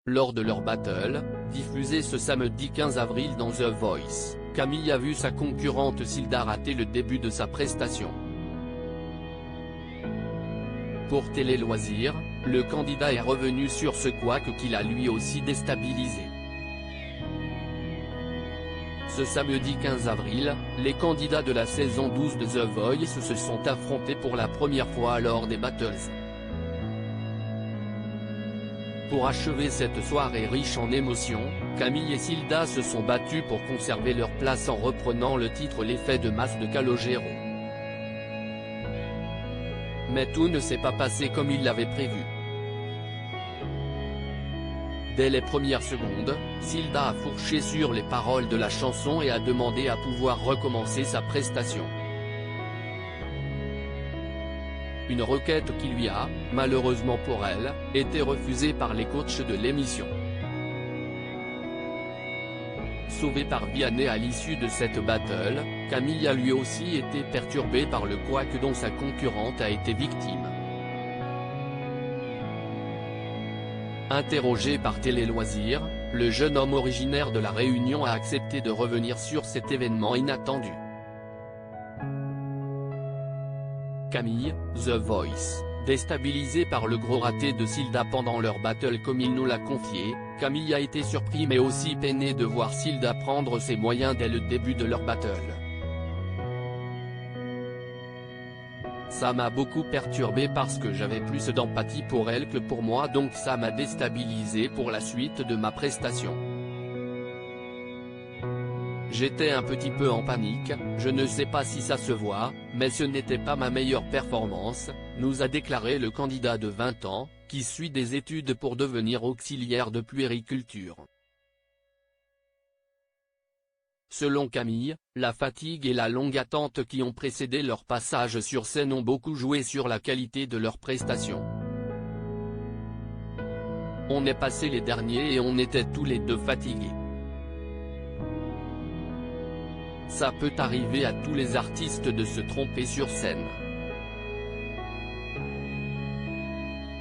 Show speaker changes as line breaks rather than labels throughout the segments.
lors de leur battle, diffusé ce samedi 15 avril dans The Voice, Camille a vu sa concurrente Silda rater le début de sa prestation. Pour Télé Loisirs, le candidat est revenu sur ce couac qui l'a lui aussi déstabilisé. Ce samedi 15 avril, les candidats de la saison 12 de The Voice se sont affrontés pour la première fois lors des battles. Pour achever cette soirée riche en émotions, Camille et Silda se sont battus pour conserver leur place en reprenant le titre L'effet de masse de Calogero. Mais tout ne s'est pas passé comme il l'avait prévu. Dès les premières secondes, Silda a fourché sur les paroles de la chanson et a demandé à pouvoir recommencer sa prestation. Une requête qui lui a, malheureusement pour elle, été refusée par les coachs de l'émission. Sauvé par Vianney à l'issue de cette battle, Camille a lui aussi été perturbé par le couac dont sa concurrente a été victime. Interrogé par Télé Loisirs, le jeune homme originaire de La Réunion a accepté de revenir sur cet événement inattendu. Camille, The Voice, déstabilisé par le gros raté de Silda pendant leur battle comme il nous l'a confié, Camille a été surpris mais aussi peiné de voir Silda prendre ses moyens dès le début de leur battle. Ça m'a beaucoup perturbé parce que j'avais plus d'empathie pour elle que pour moi, donc ça m'a déstabilisé pour la suite de ma prestation. J'étais un petit peu en panique, je ne sais pas si ça se voit, mais ce n'était pas ma meilleure performance, nous a déclaré le candidat de 20 ans, qui suit des études pour devenir auxiliaire de puériculture. Selon Camille, la fatigue et la longue attente qui ont précédé leur passage sur scène ont beaucoup joué sur la qualité de leur prestation. On est passé les derniers et on était tous les deux fatigués. Ça peut arriver à tous les artistes de se tromper sur scène.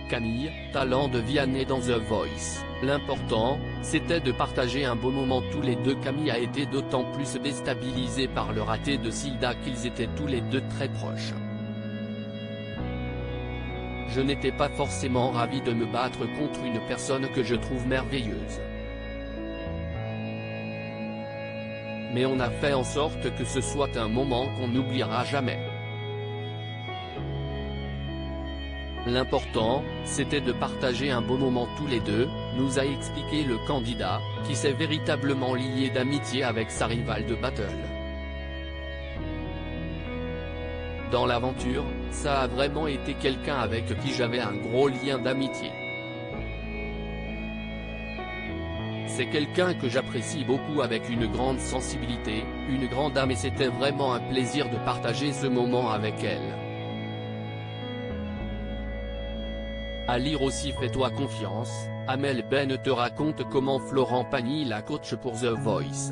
Camille, talent de Vianney dans The Voice, l'important, c'était de partager un beau moment tous les deux. Camille a été d'autant plus déstabilisé par le raté de Silda qu'ils étaient tous les deux très proches. Je n'étais pas forcément ravi de me battre contre une personne que je trouve merveilleuse. Mais on a fait en sorte que ce soit un moment qu'on n'oubliera jamais. L'important, c'était de partager un beau moment tous les deux, nous a expliqué le candidat, qui s'est véritablement lié d'amitié avec sa rivale de battle. Dans l'aventure, ça a vraiment été quelqu'un avec qui j'avais un gros lien d'amitié. C'est quelqu'un que j'apprécie beaucoup avec une grande sensibilité, une grande âme et c'était vraiment un plaisir de partager ce moment avec elle. À lire aussi Fais-toi confiance, Amel Ben te raconte comment Florent Pagny la coach pour The Voice.